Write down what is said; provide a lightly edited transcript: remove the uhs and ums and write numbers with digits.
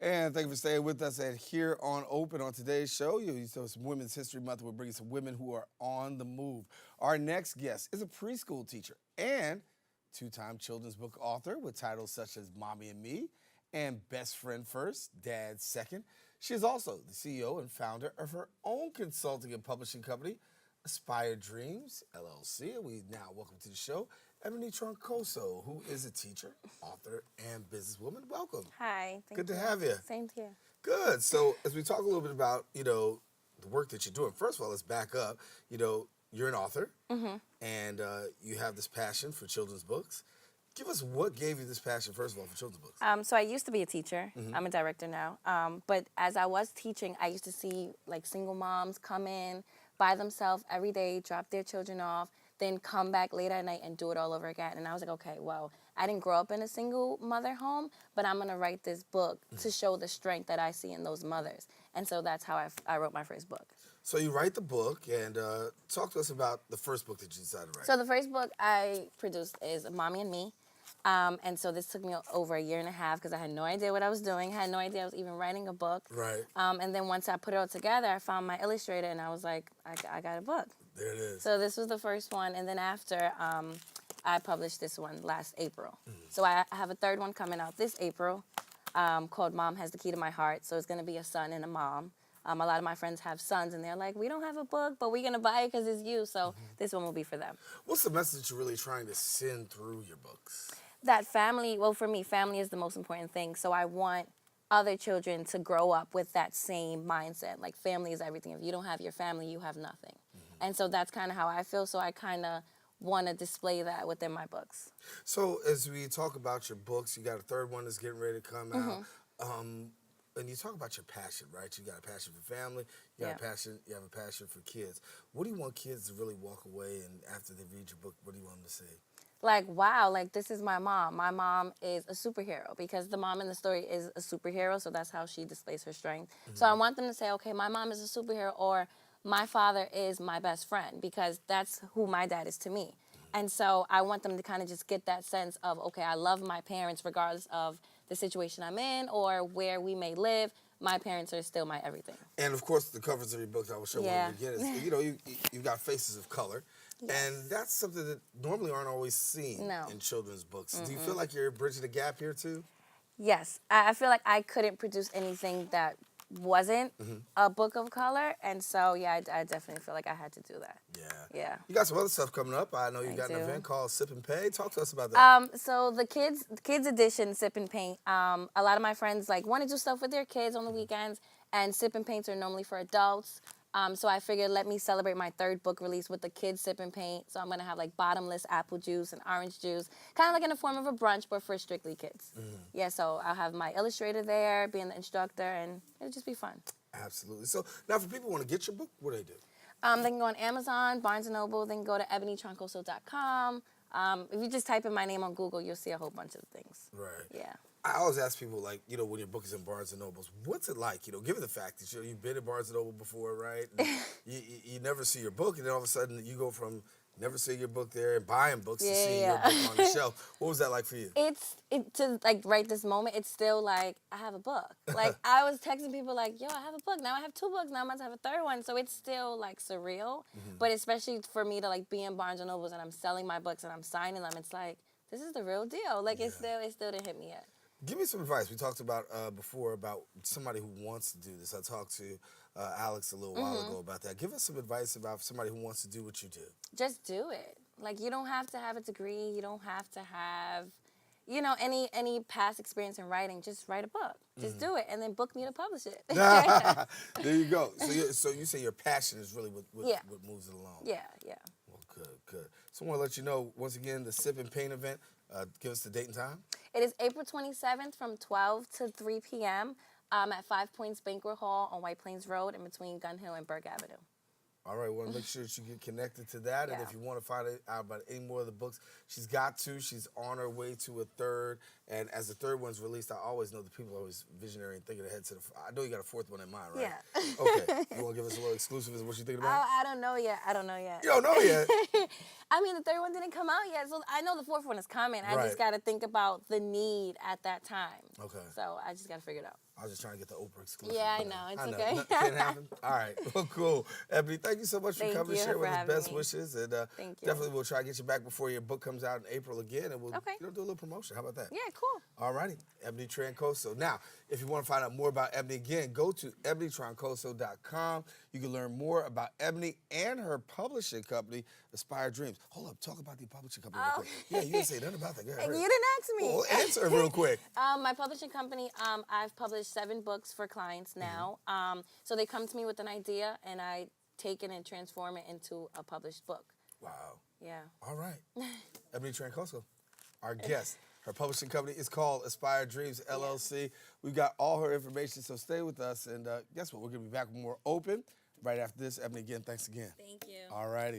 And thank you for staying with us at Here on Open. On today's show, it's Women's History Month. We're bringing some women who are on the move. Our next guest is a preschool teacher and two-time children's book author with titles such as Mommy and Me and Best Friend First, Dad Second. She is also the CEO and founder of her own consulting and publishing company, Aspire Dreams LLC. And we now welcome to the show Ebony Tronsoco, who is a teacher, author, and businesswoman. Welcome. Hi. Good to have you. Same to you. Good. So as we talk a little bit about, the work that you're doing, first of all, let's back up. You're an author, and you have this passion for children's books. Give us what gave you this passion, first of all, for children's books. So I used to be a teacher. I'm a director now. But as I was teaching, I used to see like single moms come in by themselves every day, drop their children off, then come back late at night and do it all over again. And I was like, okay, well, I didn't grow up in a single mother home, but I'm going to write this book to show the strength that I see in those mothers. And so that's how I wrote my first book. So you write the book, and talk to us about the first book that you decided to write. So the first book I produced is Mommy and Me. And so this took me over a year and a half because I had no idea what I was doing. I had no idea I was even writing a book. Right. And then once I put it all together, I found my illustrator, and I was like, I got a book. There it is. So this was the first one, and then after, I published this one last April. So I have a third one coming out this April called Mom Has the Key to My Heart. So it's going to be a son and a mom. A lot of my friends have sons, and they're like, we don't have a book, but we're going to buy it because it's you. So this one will be for them. What's the message you're really trying to send through your books? That family, well, for me, family is the most important thing. So I want other children to grow up with that same mindset. Like, family is everything. If you don't have your family, you have nothing. And so that's kind of how I feel. So I kind of want to display that within my books. So as we talk about your books, you got a third one that's getting ready to come out. And you talk about your passion, right? You got a passion for family. You got a passion. You have a passion for kids. What do you want kids to really walk away and after they read your book? What do you want them to say? Like, wow, like, this is my mom. My mom is a superhero because the mom in the story is a superhero, so that's how she displays her strength. So I want them to say, okay, my mom is a superhero, or my father is my best friend, because that's who my dad is to me. And so I want them to kind of just get that sense of, okay, I love my parents regardless of the situation I'm in or where we may live. My parents are still my everything. And, of course, the covers of your books, I will show when we get it. You've got faces of color. Yes. And that's something that normally aren't always seen in children's books. Do you feel like you're bridging the gap here, too? Yes. I feel like I couldn't produce anything that wasn't a book of color. And so, yeah, I definitely feel like I had to do that. Yeah. You got some other stuff coming up. I know you got an event called Sip and Pay. Talk to us about that. So the kids edition, Sip and Paint, a lot of my friends want to do stuff with their kids on the weekends, and Sip and Paints are normally for adults. So I figured, let me celebrate my third book release with the kids Sip and Paint. So I'm going to have bottomless apple juice and orange juice, kind of like in the form of a brunch, but for strictly kids. Yeah, so I'll have my illustrator there, being the instructor, and it'll just be fun. Absolutely. So now for people who want to get your book, what do they do? They can go on Amazon, Barnes & Noble. They can go to ebonytroncoso.com. If you just type in my name on Google, you'll see a whole bunch of things. Right. Yeah. I always ask people, when your book is in Barnes & Nobles, what's it like? Given the fact that you've been in Barnes & Noble before, right? you never see your book, and then all of a sudden you go from never seeing your book there and buying books to seeing your book on the shelf. What was that like for you? Right this moment, it's still like, I have a book. I was texting people yo, I have a book. Now I have 2 books. Now I'm about to have a third one. So it's still surreal. But especially for me to be in Barnes & Nobles and I'm selling my books and I'm signing them, it's this is the real deal. It still didn't hit me yet. Give me some advice. We talked about before about somebody who wants to do this. I talked to Alex a little while ago about that. Give us some advice about somebody who wants to do what you do. Just do it. You don't have to have a degree. You don't have to have, any past experience in writing. Just write a book. Just do it, and then book me to publish it. There you go. So you say your passion is really what moves it along. Yeah. Well, good. So I want to let you know, once again, the Sip and Paint event. Give us the date and time. It is April 27th from 12 to 3 p.m. At 5 Points Banquet Hall on White Plains Road in between Gun Hill and Burke Avenue. All right, well, make sure that you get connected to that. And if you want to find out about any more of the books, she's got 2. She's on her way to a third. And as the third one's released, I always know the people are always visionary and thinking ahead to the. I know you got a fourth one in mind, right? Yeah. Okay. You want to give us a little exclusive as what you thinking about? I don't know yet. I don't know yet. You don't know yet. I mean, the third one didn't come out yet, so I know the fourth one is coming. I Right. just got to think about the need at that time. Okay. So I just got to figure it out. I was just trying to get the Oprah exclusive. Yeah, I but, know. It's I know. okay. Nothing can't happen. All right. Well, cool. Ebony, thank you so much for Thank coming and you sharing for with us. having Best me. wishes. And Thank you. definitely we'll try to get you back before your book comes out in April again. And we'll Okay. do a little promotion. How about that? Yeah, cool. All righty. Ebony Troncoso. Now, if you want to find out more about Ebony again, go to ebonytroncoso.com. You can learn more about Ebony and her publishing company, Aspire Dreams. Hold up. Talk about the publishing company real quick. Yeah, you didn't say nothing about that. Go ahead, You hurry. didn't ask me. Well, answer it real quick. My publishing company, I've published 7 books for clients now. So they come to me with an idea, and I take it and transform it into a published book. Wow. Yeah. All right. Ebony Troncoso, our guest. Her publishing company is called Aspire Dreams LLC. We've got all her information, so stay with us. And guess what? We're going to be back with more Open right after this. Ebony, again, thanks again. Thank you. All righty.